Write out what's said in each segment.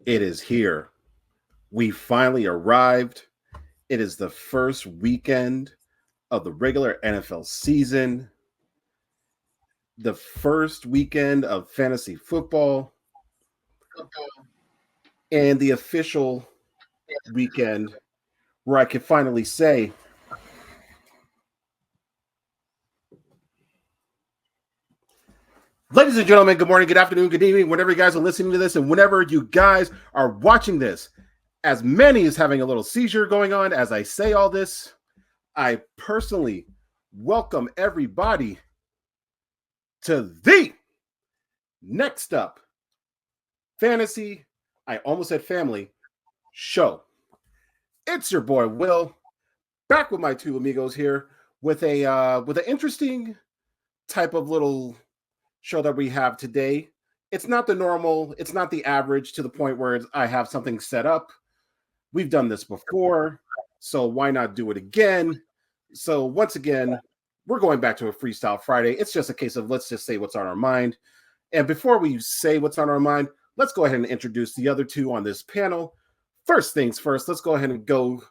It is here. We finally arrived. It is the first weekend of the regular NFL season, the first weekend of fantasy football, and the official weekend where I can finally say, ladies and gentlemen, good morning, good afternoon, good evening, whenever you guys are listening to this, and whenever you guys are watching this. As Manny is having a little seizure going on as I say all this, I personally welcome everybody to the Next Up Fantasy, I almost said family, show. It's your boy Will, back with my two amigos here with an interesting type of little show that we have today. It's not the normal, it's not the average to the point where I have something set up. We've done this before, so why not do it again? So once again, we're going back to a Freestyle Friday. It's just a case of let's just say what's on our mind. And before we say what's on our mind, let's go ahead and introduce the other two on this panel. First things first, let's go ahead and go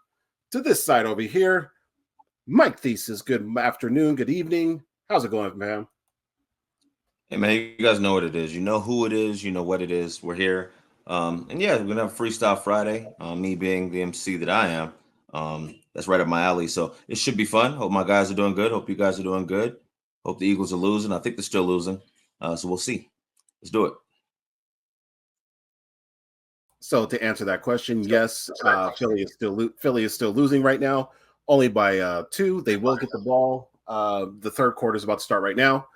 to this side over here. Mike Thesis, good afternoon, good evening. How's it going, man? Hey man, you guys know what it is. You know who it is. You know what it is. We're here, and yeah, we're gonna have Freestyle Friday. Me being the MC that I am, that's right up my alley. So it should be fun. Hope my guys are doing good. Hope you guys are doing good. Hope the Eagles are losing. I think they're still losing. So we'll see. Let's do it. So to answer that question, yes, Philly is still losing right now, only by 2. They will get the ball. The third quarter is about to start right now.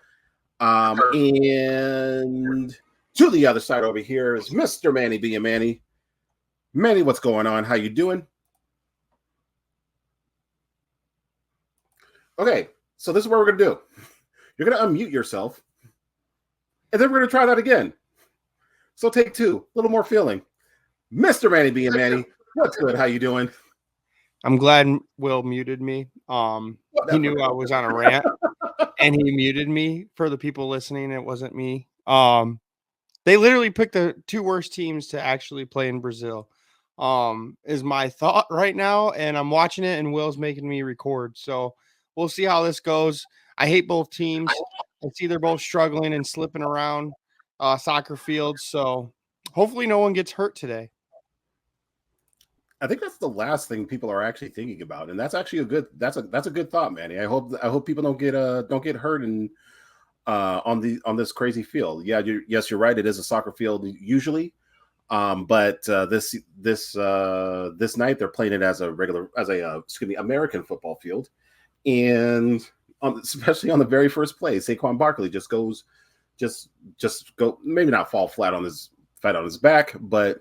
And to the other side over here is Mr. Manny being Manny. Manny, what's going on? How you doing? Okay, so this is what we're gonna do. You're gonna unmute yourself, and then we're gonna try that again. So take 2, a little more feeling. Mr. Manny being Manny, what's good? How you doing? I'm glad Will muted me. He knew I was on a rant, and he muted me. For the people listening, it wasn't me. They literally picked the 2 worst teams to actually play in Brazil. Is my thought right now, and I'm watching it, and Will's making me record. So we'll see how this goes. I hate both teams. I see they're both struggling and slipping around soccer fields. So hopefully no one gets hurt today. I think that's the last thing people are actually thinking about, and that's actually that's a good thought, Manny. I hope people don't get hurt and on this crazy field. Yeah, you're right. It is a soccer field usually, but this night they're playing it as a American football field, and especially on the very first play, Saquon Barkley just go maybe not fall flat on his back, but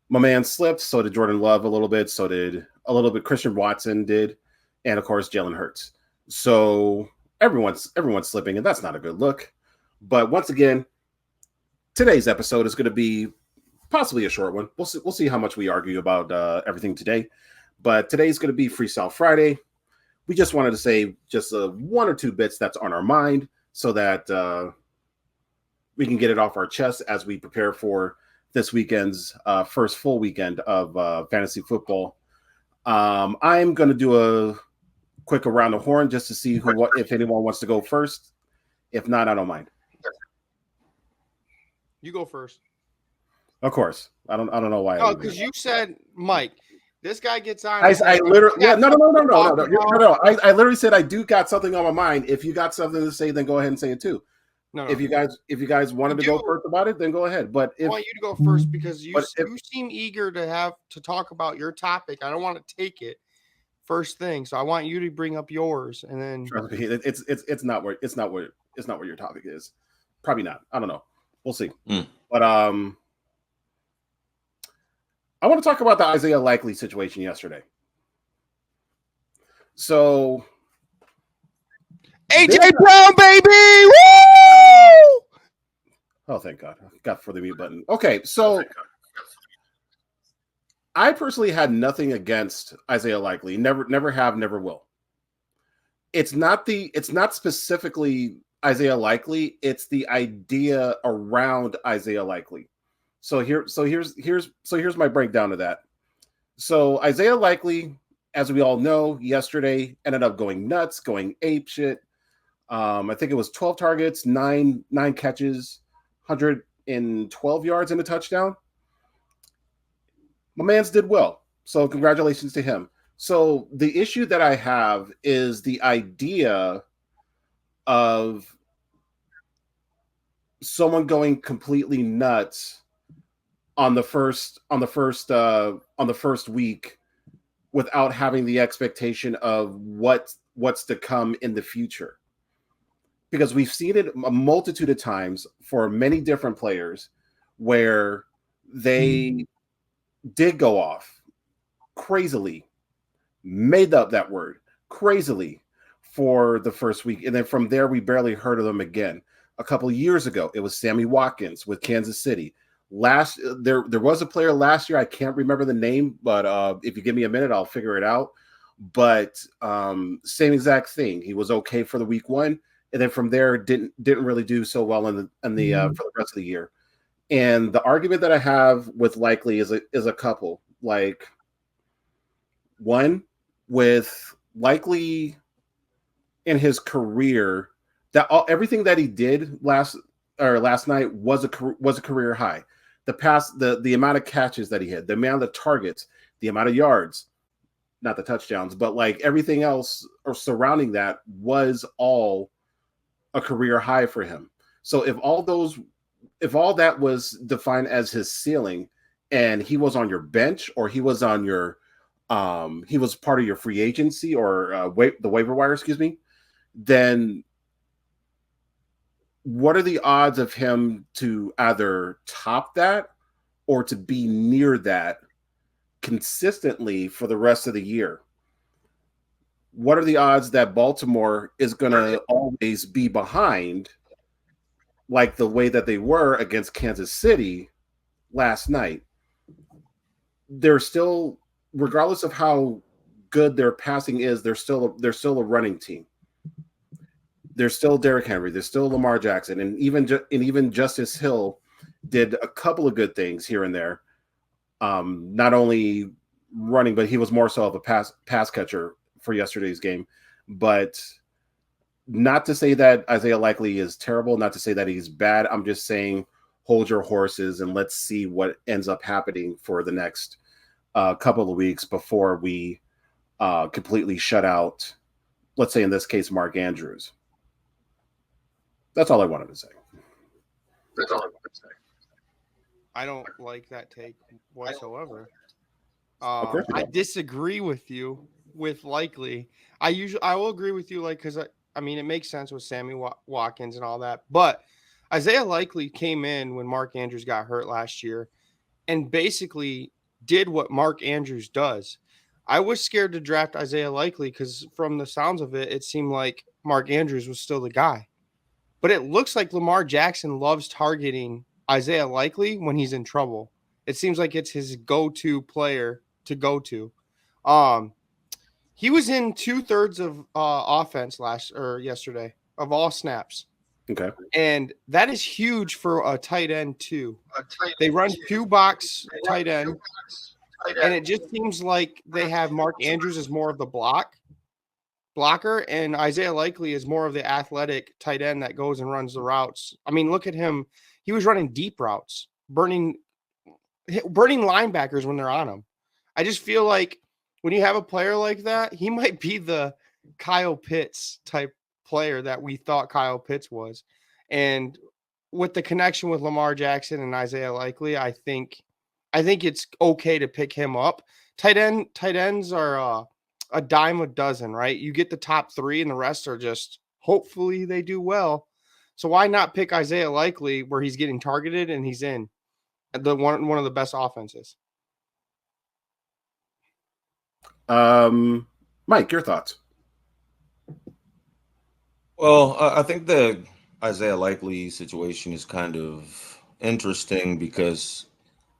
my man slipped. So did Jordan Love a little bit. So did a little bit Christian Watson did, and of course Jalen Hurts. So everyone's slipping, and that's not a good look. But once again, today's episode is going to be possibly a short one. We'll see how much we argue about everything today. But today's going to be Freestyle Friday. We just wanted to say just 1 or 2 bits that's on our mind so that we can get it off our chest as we prepare for this weekend's first full weekend of fantasy football. I'm going to do a quick around the horn just to see if anyone wants to go first. If not, I don't mind. You go first. Of course. I don't know why. Oh, because you said Mike. This guy gets on. I literally no. I literally said I do got something on my mind. If you got something to say, then go ahead and say it too. No. If you guys wanted to go first about it, then go ahead. But I want you to go first because you seem eager to talk about your topic. I don't want to take it first thing, so I want you to bring up yours, and then it's not where your topic is. Probably not. I don't know. We'll see. Mm. But I want to talk about the Isaiah Likely situation yesterday. So AJ Brown, baby! Woo! Oh, thank God. Got for the mute button. Okay, so I personally had nothing against Isaiah Likely. Never have, never will. It's not specifically Isaiah Likely, it's the idea around Isaiah Likely. Here's my breakdown of that. So Isaiah Likely, as we all know, yesterday ended up going nuts, going ape shit. I think it was 12 targets, nine catches, 112 yards and a touchdown. My man's did well. So congratulations to him. So the issue that I have is the idea of someone going completely nuts on the first week without having the expectation of what's to come in the future. Because we've seen it a multitude of times for many different players where they did go off crazily, made up that word crazily for the first week. And then from there, we barely heard of them again. A couple of years ago, it was Sammy Watkins with Kansas City. There was a player last year. I can't remember the name, but if you give me a minute, I'll figure it out. But same exact thing. He was okay for the week one. And then from there, didn't really do so well in the for the rest of the year. And the argument that I have with Likely is a couple. Like, one, with Likely in his career, that everything that he did last night was a career high. The amount of catches that he had, the amount of targets, the amount of yards, not the touchdowns, but like everything else or surrounding that was all a career high for him. So if all that was defined as his ceiling and he was on your bench or he was on your he was part of your free agency or the waiver wire, excuse me, then what are the odds of him to either top that or to be near that consistently for the rest of the year? What are the odds that Baltimore is going to always be behind like the way that they were against Kansas City last night? They're still, regardless of how good their passing is, they're still a running team. There's still Derrick Henry. There's still Lamar Jackson, and even Justice Hill did a couple of good things here and there. Not only running, but he was more so of a pass catcher for yesterday's game. But not to say that Isaiah Likely is terrible, not to say that he's bad. I'm just saying hold your horses and let's see what ends up happening for the next couple of weeks before we completely shut out, let's say in this case, Mark Andrews. That's all I wanted to say. I don't like that take whatsoever. I disagree with you with Likely. I will agree with you, like, because I mean, it makes sense with Sammy Watkins and all that. But Isaiah Likely came in when Mark Andrews got hurt last year and basically did what Mark Andrews does. I was scared to draft Isaiah Likely because from the sounds of it, it seemed like Mark Andrews was still the guy. But it looks like Lamar Jackson loves targeting Isaiah Likely when he's in trouble. It seems like it's his go-to player to go to. He was in 2/3 of offense yesterday of all snaps. Okay. And that is huge for a tight end too. They run 2-box tight end. And it just seems like they have Mark Andrews as more of the blocker, and Isaiah Likely is more of the athletic tight end that goes and runs the routes. I mean, look at him. He was running deep routes, burning linebackers when they're on him. I just feel like when you have a player like that, he might be the Kyle Pitts type player that we thought Kyle Pitts was. And with the connection with Lamar Jackson and Isaiah Likely, I think it's okay to pick him up. Tight ends are a dime a dozen, right? You get the top 3 and the rest are just hopefully they do well. So why not pick Isaiah Likely where he's getting targeted and he's in one of the best offenses? Mike, your thoughts? Well, I think the Isaiah Likely situation is kind of interesting because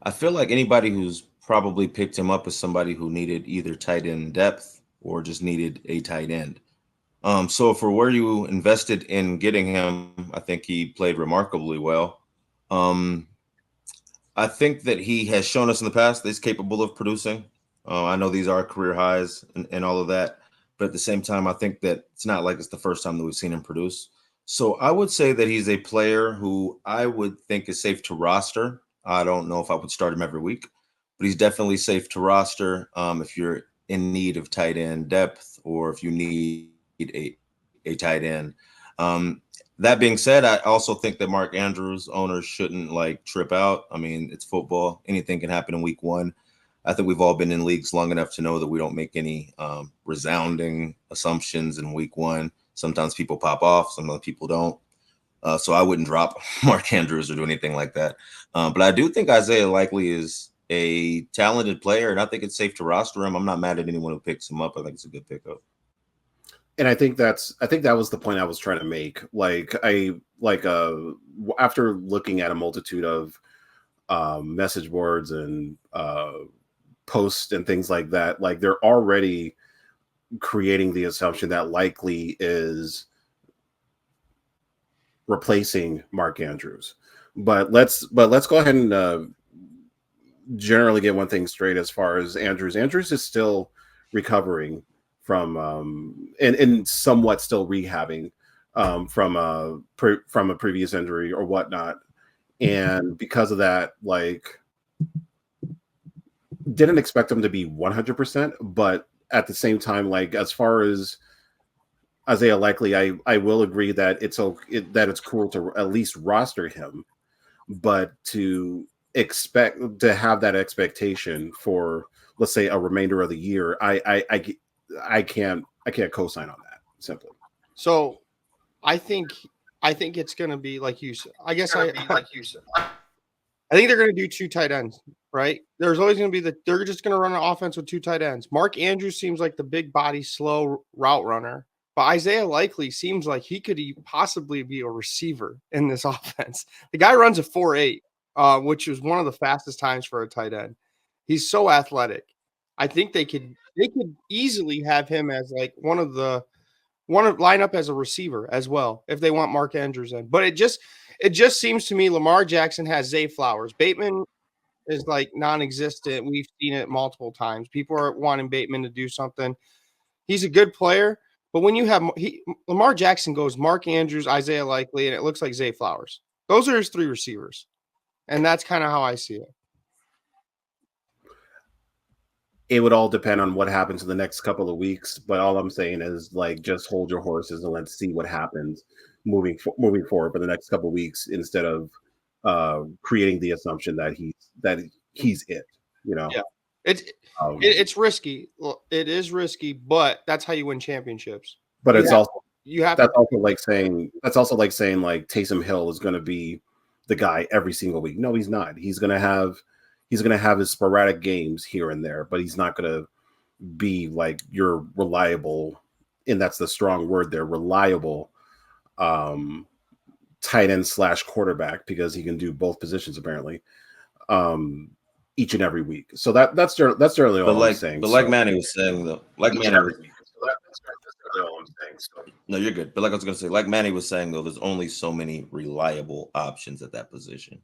I feel like anybody who's probably picked him up as somebody who needed either tight end depth or just needed a tight end. So for where you invested in getting him, I think he played remarkably well. I think that he has shown us in the past that he's capable of producing. I know these are career highs and all of that, but at the same time, I think that it's not like it's the first time that we've seen him produce. So I would say that he's a player who I would think is safe to roster. I don't know if I would start him every week, but he's definitely safe to roster if you're in need of tight end depth or if you need a tight end. Um, that being said, I also think that Mark Andrews owners shouldn't like trip out. I mean, it's football. Anything can happen in week one. I think we've all been in leagues long enough to know that we don't make any resounding assumptions in week one. Sometimes people pop off, sometimes people don't. So I wouldn't drop Mark Andrews or do anything like that. But I do think Isaiah Likely is a talented player, and I think it's safe to roster him. I'm not mad at anyone who picks him up. I think it's a good pickup. And I think that was the point I was trying to make. After looking at a multitude of message boards and posts and things like that, like they're already creating the assumption that Likely is replacing Mark Andrews. But let's go ahead and generally get one thing straight as far as Andrews. Andrews is still recovering from and somewhat still rehabbing from a previous injury or whatnot, and because of that, like, didn't expect him to be 100%, but at the same time, like, as far as Isaiah Likely, I will agree that it's cool to at least roster him, but to expect to have that expectation for, let's say, a remainder of the year, I can't co-sign on that simply. So I think it's going to be like you said. I think they're going to do two tight ends, right? There's always going to be they're just going to run an offense with two tight ends. Mark Andrews seems like the big body, slow route runner, but Isaiah Likely seems like he could possibly be a receiver in this offense. The guy runs a 4.8, which is one of the fastest times for a tight end. He's so athletic. I think they could easily have him as like one of line up as a receiver as well if they want Mark Andrews in. But it just seems to me Lamar Jackson has Zay Flowers. Bateman is like non-existent. We've seen it multiple times. People are wanting Bateman to do something. He's a good player, but when you have Lamar Jackson goes Mark Andrews, Isaiah Likely, and it looks like Zay Flowers. Those are his three receivers, and that's kind of how I see it. It would all depend on what happens in the next couple of weeks, but all I'm saying is, like, just hold your horses and let's see what happens moving forward for the next couple of weeks instead of creating the assumption that he's it. You know, yeah, it's risky. It is risky, but that's how you win championships. But it's also like saying like Taysom Hill is going to be the guy every single week. No, he's not. He's going to have his sporadic games here and there, but he's not going to be like your reliable, and that's the strong word there, reliable tight end / quarterback, because he can do both positions apparently each and every week. So that's certainly all I'm saying. But like Manny was saying, though, no, you're good. But like I was going to say, like Manny was saying, though, there's only so many reliable options at that position.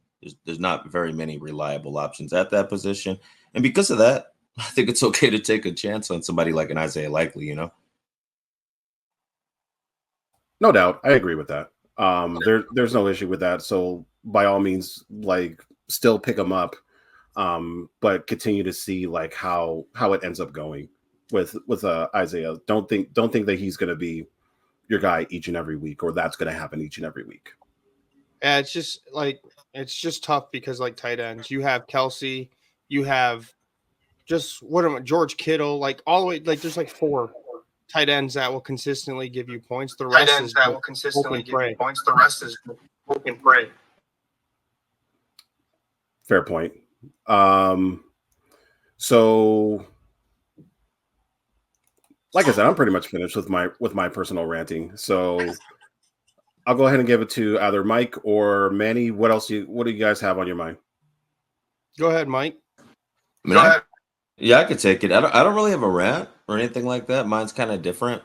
There's not very many reliable options at that position. And because of that, I think it's okay to take a chance on somebody like an Isaiah Likely, you know? No doubt. I agree with that. There's no issue with that. So by all means, like, still pick them up, but continue to see like how it ends up going with Isaiah. Don't think that he's going to be your guy each and every week, or that's going to happen each and every week. Yeah, it's just tough because, like, tight ends, you have Kelsey, you have George Kittle, like all the way, like there's like 4 tight ends that will consistently give you points. The rest is hope and pray. Fair point. So like I said, I'm pretty much finished with my personal ranting. So I'll go ahead and give it to either Mike or Manny. What do you guys have on your mind? Go ahead, Mike. I could take it. I don't really have a rant or anything like that. Mine's kind of different.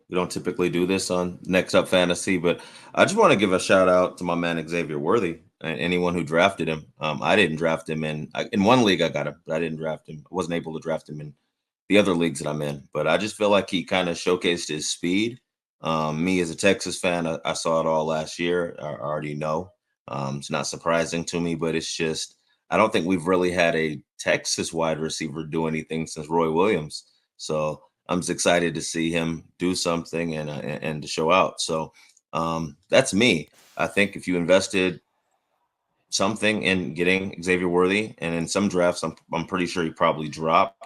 We don't typically do this on Next Up Fantasy, but I just want to give a shout out to my man Xavier Worthy and anyone who drafted him. I didn't draft him in one league. I got him, but I didn't draft him. I wasn't able to draft him in the other leagues that I'm in. But I just feel like he kind of showcased his speed. Me as a Texas fan, I saw it all last year. I already know. It's not surprising to me, but it's just I don't think we've really had a Texas wide receiver do anything since Roy Williams. So I'm just excited to see him do something and to show out. So that's me. I think if you invested something in getting Xavier Worthy, and in some drafts, I'm pretty sure he probably dropped.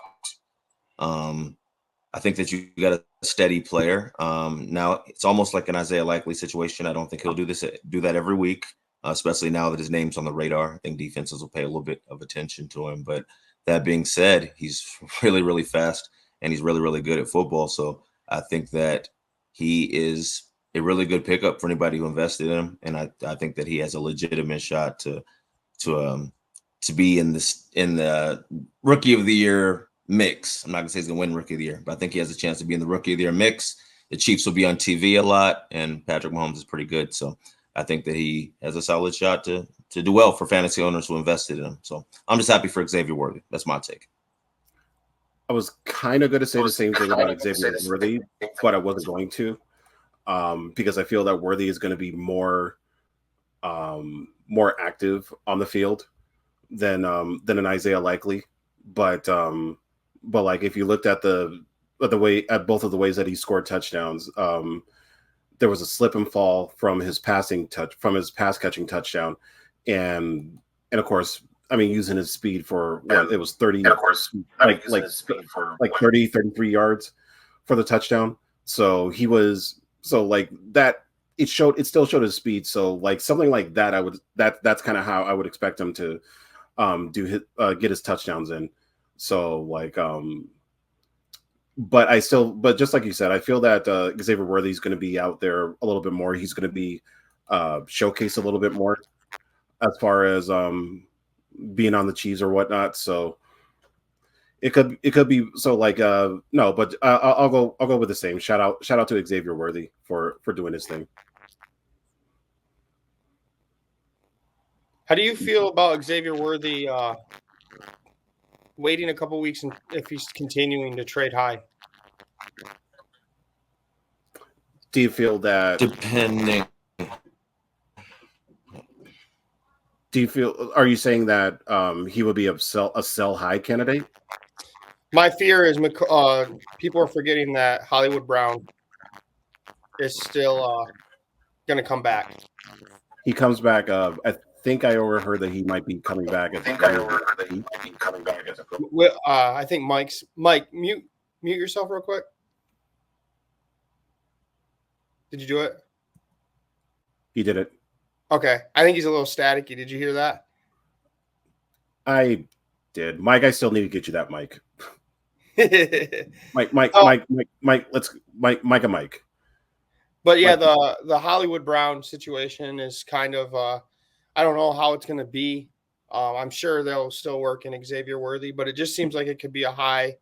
I think that you got a steady player. Now it's almost like an Isaiah Likely situation. I don't think he'll do that every week, especially now that his name's on the radar. I think defenses will pay a little bit of attention to him. But that being said, he's really, really fast and he's really, really good at football. So I think that he is a really good pickup for anybody who invested in him. And I think that he has a legitimate shot to be in the rookie of the year mix. I'm not gonna say he's gonna win rookie of the year, but I think he has a chance to be in the rookie of the year mix. The Chiefs will be on TV a lot, and Patrick Mahomes is pretty good. So I think that he has a solid shot to do well for fantasy owners who invested in him. So I'm just happy for Xavier Worthy. That's my take. I was kind of going to say the same thing about Xavier Worthy, but I wasn't going to, because I feel that Worthy is going to be more active on the field than an Isaiah Likely. But like if you looked at the both of the ways that he scored touchdowns, there was a slip and fall from his pass catching touchdown, and of course, I mean, using his speed for what it was 30, and of course, like 30, 33 yards for the touchdown. So he was like that. It still showed his speed. So like something like that, that's kind of how I would expect him to get his touchdowns in. So like, but just like you said, I feel that Xavier Worthy is going to be out there a little bit more. He's going to be showcased a little bit more as far as being on the Chiefs or whatnot. So it could be so like no, but I'll go with the same. Shout out to Xavier Worthy for doing his thing. How do you feel about Xavier Worthy waiting a couple weeks and if he's continuing to trade high? Do you feel that depending? Are you saying that he would be a sell high candidate? My fear is people are forgetting that Hollywood Brown is still going to come back. He comes back. I think I overheard that he might be coming back. I think Mike, mute yourself real quick. Did you do it? He did it. Okay. I think he's a little staticky. Did you hear that? I did. Mike, I still need to get you that mic. Mike. Let's Mike. But yeah, the Hollywood Brown situation is kind of I don't know how it's going to be. I'm sure they'll still work in Xavier Worthy, but it just seems like it could be a high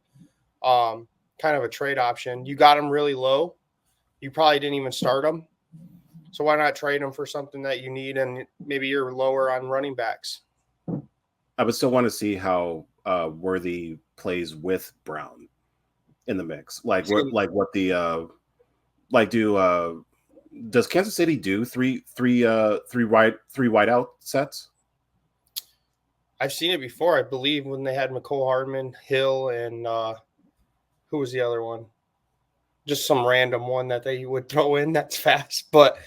kind of a trade option. You got him really low. You probably didn't even start him. So why not trade him for something that you need and maybe you're lower on running backs? I would still want to see how Worthy plays with Brown in the mix. Does Kansas City do three wide out sets? I've seen it before. I believe when they had McCole Hardman, Hill, and who was the other one? Just some random one that they would throw in that's fast. But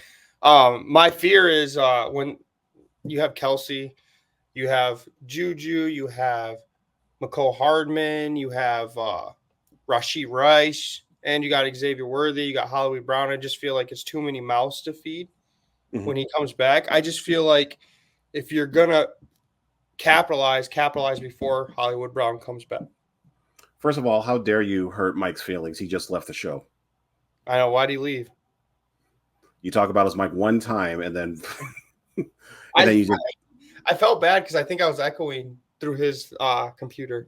my fear is when you have Kelsey, you have Juju, you have McCole Hardman, you have Rashee Rice, and you got Xavier Worthy, you got Hollywood Brown. I just feel like it's too many mouths to feed when he comes back. I just feel like if you're going to capitalize before Hollywood Brown comes back. First of all, how dare you hurt Mike's feelings? He just left the show. I know. Why'd he leave? You talk about his mic one time, and then I felt bad because I think I was echoing through his computer.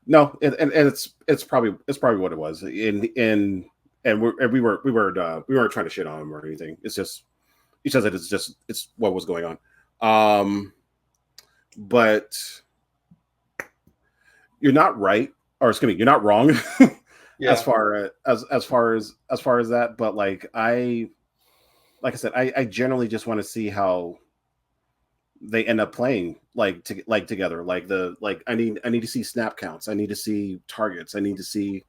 No, and it's probably what it was. In and we weren't trying to shit on him or anything. It's just he says that it's what was going on. But you're not right, or excuse me, you're not wrong. Yeah. as far as that, but like I said, I generally just want to see how they end up playing together. I need to see snap counts. I need to see targets. I need to see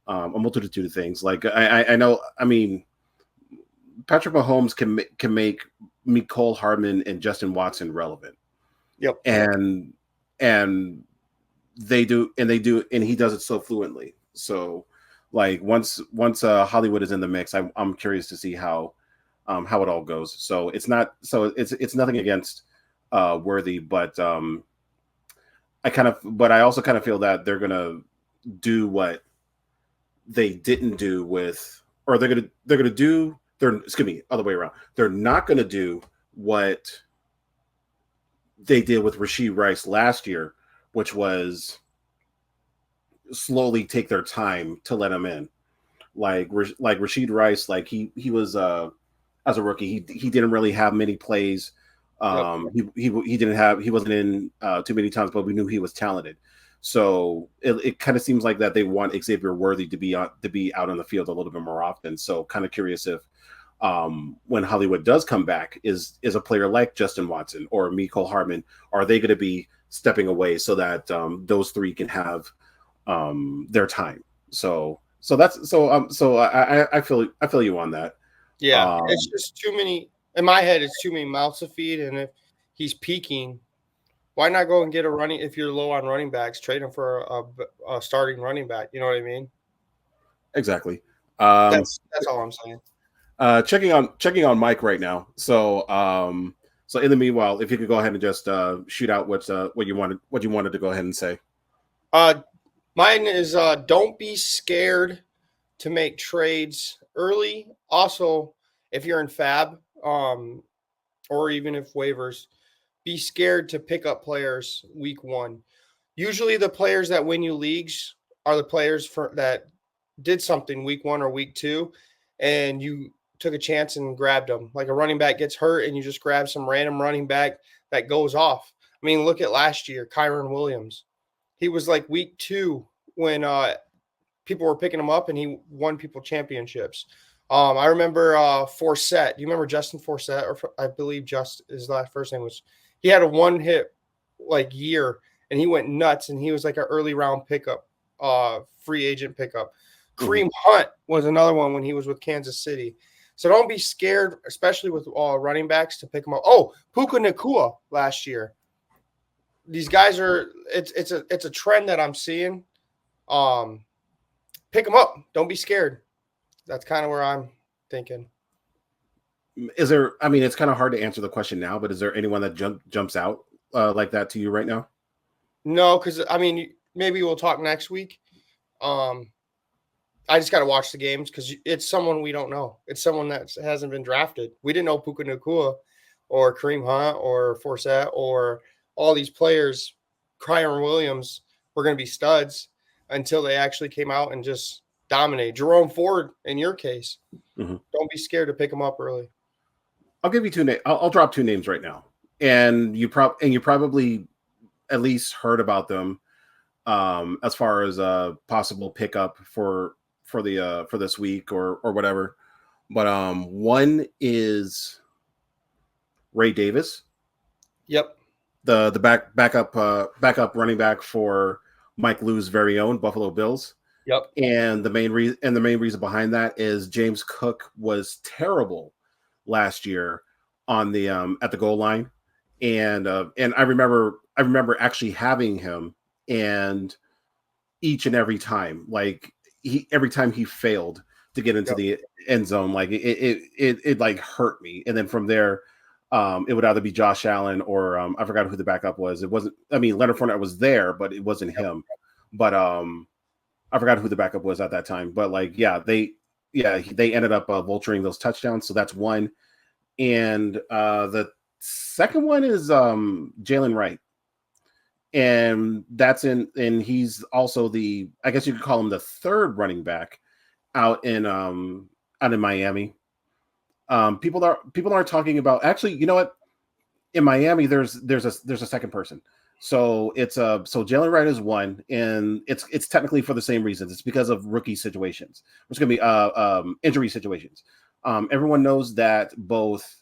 a multitude of things. Like I know. I mean, Patrick Mahomes can make Mecole Hardman and Justin Watson relevant. Yep. And they do, and he does it so fluently. So like once Hollywood is in the mix, I'm curious to see how it all goes. So it's nothing against Worthy, but I also kind of feel that they're gonna do what they didn't do with, or excuse me, other way around. They're not gonna do what they did with Rashee Rice last year, which was slowly take their time to let him in. Like Rashee Rice, like he was as a rookie, he didn't really have many plays. He wasn't in too many times, but we knew he was talented. So it kind of seems like that they want Xavier Worthy to be out on the field a little bit more often. So kind of curious if when Hollywood does come back, is a player like Justin Watson or Mecole Hardman, are they going to be stepping away so that those three can have their time? So I feel you on that. Yeah, it's just too many. In my head, it's too many mouths to feed, and if he's peaking, why not go and get a running? If you're low on running backs, trade him for a starting running back. You know what I mean? Exactly. That's all I'm saying. Checking on Mike right now. So in the meanwhile, if you could go ahead and just shoot out what you wanted to go ahead and say. Mine is don't be scared to make trades early. Also, if you're in Fab, or even if waivers, be scared to pick up players week one. Usually the players that win you leagues are the players that did something week one or week two, and you took a chance and grabbed them. Like a running back gets hurt and you just grab some random running back that goes off. I mean, look at last year, Kyron Williams. He was like week two when people were picking him up, and he won people championships. I remember Forsett. Do you remember Justin Forsett? Or I believe his first name was. He had a one-hit year, and he went nuts, and he was like an early round pickup, free agent pickup. Kareem Hunt was another one when he was with Kansas City. So don't be scared, especially with running backs, to pick them up. Oh, Puka Nacua last year. These guys are. It's a trend that I'm seeing. Pick them up. Don't be scared. That's kind of where I'm thinking. Is there? I mean, it's kind of hard to answer the question now, but is there anyone that jumps out like that to you right now? No, because I mean, maybe we'll talk next week. I just got to watch the games because it's someone we don't know. It's someone that hasn't been drafted. We didn't know Puka Nacua or Kareem Hunt or Forsett or all these players, Kyron Williams, were going to be studs until they actually came out and just dominate. Jerome Ford, in your case, don't be scared to pick them up early. I'll give you two names. I'll drop two names right now, and you probably at least heard about them as far as a possible pickup for this week or whatever. But one is Ray Davis. Yep. The backup running back for Mike Lou's very own Buffalo Bills. Yep. And the main reason behind that is James Cook was terrible last year on the at the goal line, and I remember actually having him, and each and every time, every time he failed to get into the end zone, like it like hurt me. And then from there, it would either be Josh Allen or I forgot who the backup was. It wasn't. I mean, Leonard Fournette was there, but it wasn't him. But I forgot who the backup was at that time. But they ended up vulturing those touchdowns. So that's one. And the second one is Jalen Wright. And and he's also I guess you could call him the third running back out in Miami. People aren't talking about, actually, you know what? In Miami, there's a second person. So so Jalen Wright is one, and it's technically for the same reasons. It's because of rookie situations. It's going to be injury situations. Everyone knows that both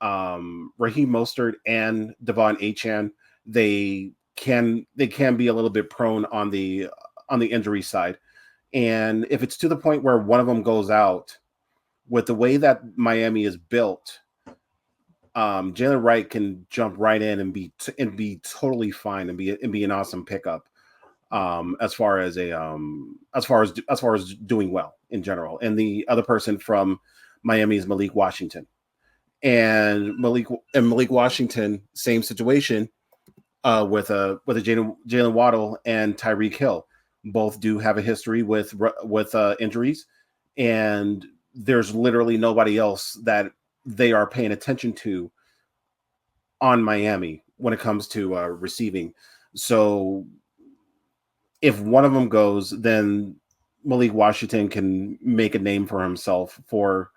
Raheem Mostert and Devon Achane, they can be a little bit prone on the injury side, and if it's to the point where one of them goes out, with the way that Miami is built, Jalen Wright can jump right in and be totally fine and be an awesome pickup. As far as doing well in general. And the other person from Miami is Malik Washington. And Malik Washington, same situation with a Jalen Waddle and Tyreek Hill. Both do have a history with injuries, and there's literally nobody else that they are paying attention to on Miami when it comes to receiving. So if one of them goes, then Malik Washington can make a name for himself for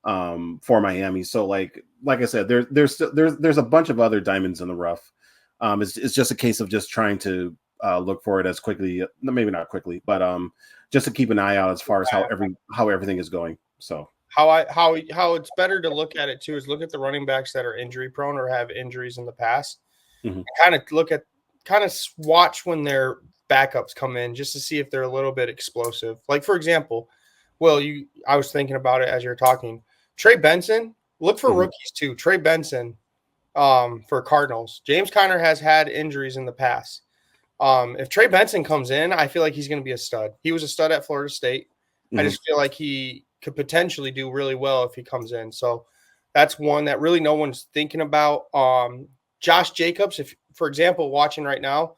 Miami. So like I said, there's a bunch of other diamonds in the rough. It's just a case of just trying to look for it as quickly, maybe not quickly, but just to keep an eye out as far as how everything is going. So how it's better to look at it too is look at the running backs that are injury prone or have injuries in the past. Mm-hmm. Kind of watch when their backups come in just to see if they're a little bit explosive. Like for example, I was thinking about it as you're talking. Trey Benson, look for rookies too. Trey Benson for Cardinals. James Conner has had injuries in the past. If Trey Benson comes in, I feel like he's going to be a stud. He was a stud at Florida State. Mm-hmm. I just feel like he could potentially do really well if he comes in. So that's one that really no one's thinking about. Josh Jacobs, if for example, watching right now,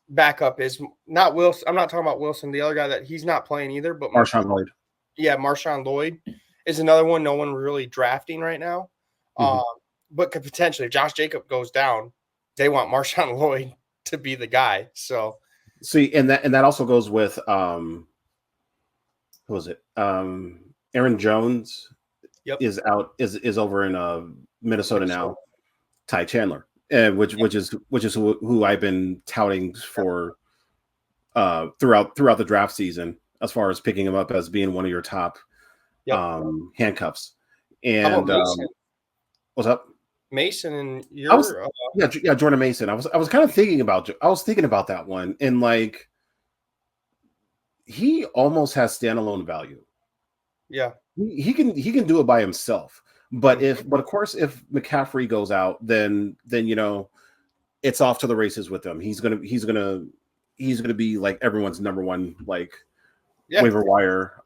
backup is not Wilson. I'm not talking about Wilson, the other guy that he's not playing either, but Marshawn Lloyd. Yeah, Marshawn Lloyd is another one no one really drafting right now. Mm-hmm. But could potentially, if Josh Jacobs goes down, they want Marshawn Lloyd to be the guy. So see, and that also goes with who was it? Aaron Jones is over in Minnesota now. Ty Chandler, which is who I've been touting for throughout the draft season, as far as picking him up as being one of your top handcuffs. And what's up, Mason? And your Jordan Mason. I was kind of thinking about that one, and like he almost has standalone value. Yeah, he can do it by himself. But of course, if McCaffrey goes out, then it's off to the races with him. He's gonna be like everyone's number one waiver wire.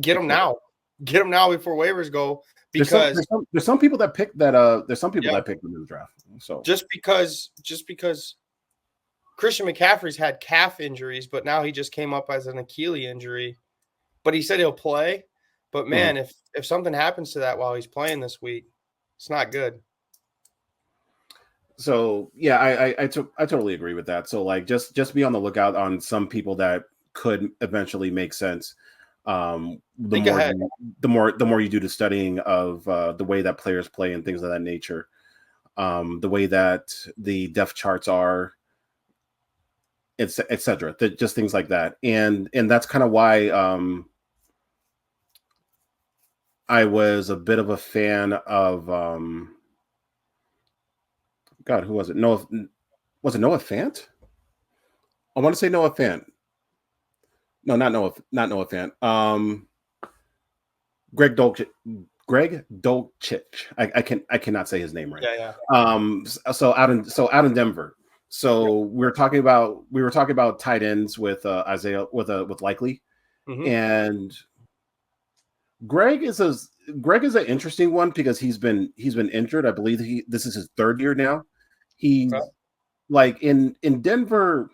Get him now. Get him now before waivers go. Because there's some people that pick that. There's some people that picked him in the draft. So just because Christian McCaffrey's had calf injuries, but now he just came up as an Achilles injury. But he said he'll play. But man, if something happens to that while he's playing this week, it's not good. So yeah, I totally agree with that. So like just be on the lookout on some people that could eventually make sense. The more you do the studying of the way that players play and things of that nature, the way that the depth charts are, etc. Just things like that, and that's kind of why I was a bit of a fan of God, who was it? Was it Noah Fant? I want to say Noah Fant. No, not Noah Fant. Greg Dulcich. I cannot say his name right. Yeah. So out in Denver. So we were talking about tight ends with Isaiah with Likely, and Greg is an interesting one because he's been injured. I believe this is his third year now. He's like in Denver.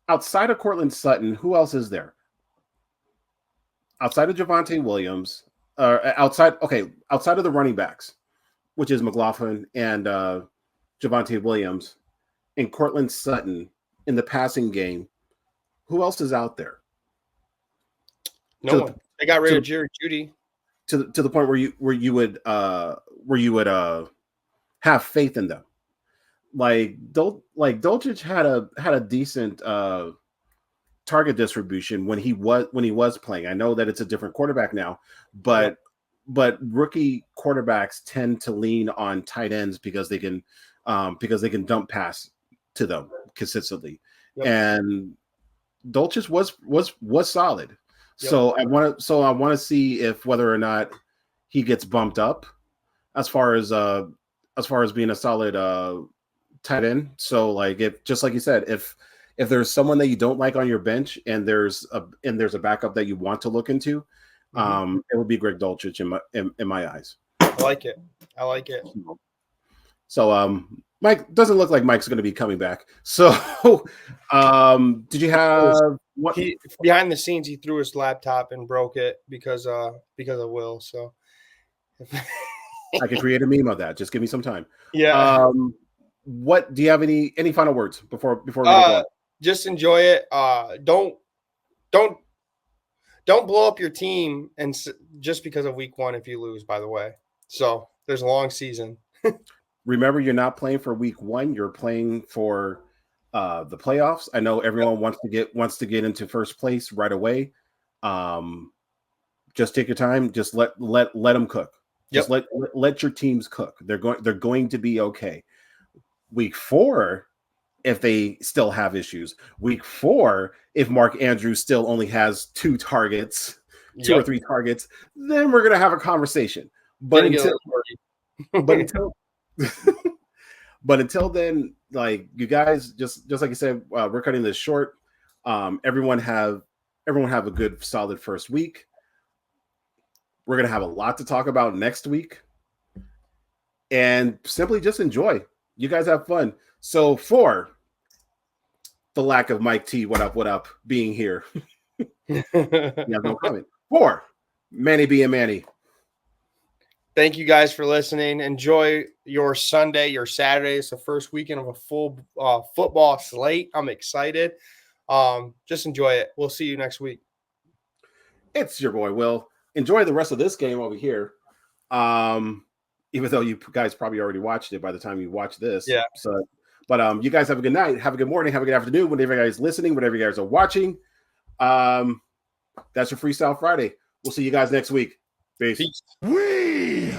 Outside of Cortland Sutton, who else is there? Outside of Javonte Williams, outside of the running backs, which is McLaughlin and Javonte Williams, and Cortland Sutton in the passing game, who else is out there? No one. They got rid of Jerry Jeudy. To the point where you would have faith in them. Like Dulcich had a decent target distribution when he was playing. I know that it's a different quarterback now, but rookie quarterbacks tend to lean on tight ends because they can dump pass to them consistently. Yep. And Dulcich was solid. Yep. So I want to see if whether or not he gets bumped up as far as being a solid tight end. So like if, just like you said, if there's someone that you don't like on your bench and there's a backup that you want to look into, it would be Greg Dulcich in my eyes. I like it. So Mike doesn't look like Mike's going to be coming back. So did you have what behind the scenes? He threw his laptop and broke it because of Will. So I could create a meme of that. Just give me some time. Yeah. What do you have any final words before we go? Just enjoy it. Don't blow up your team and just because of week 1 if you lose, by the way. So there's a long season. Remember, you're not playing for week 1. You're playing for the playoffs. I know everyone wants to get into first place right away. Just take your time. Just let them cook. Just let your teams cook. They're going to be okay. Week 4, if they still have issues. Week 4, if Mark Andrews still only has 2 targets, 2 or 3 targets, then we're gonna have a conversation. But until then, like you guys, just like you said, we're cutting this short. Everyone have a good solid first week. We're gonna have a lot to talk about next week, and simply just enjoy. You guys have fun. So for the lack of Mike T, what up, being here. Yeah, no comment. For Manny B and Manny. Thank you guys for listening. Enjoy your Sunday, your Saturday. It's the first weekend of a full football slate. I'm excited. Just enjoy it. We'll see you next week. It's your boy Will. Enjoy the rest of this game over here. Even though you guys probably already watched it by the time you watch this. Yeah. So, but you guys have a good night. Have a good morning. Have a good afternoon. Whenever you guys are listening, whenever you guys are watching. That's your Freestyle Friday. We'll see you guys next week. Peace. We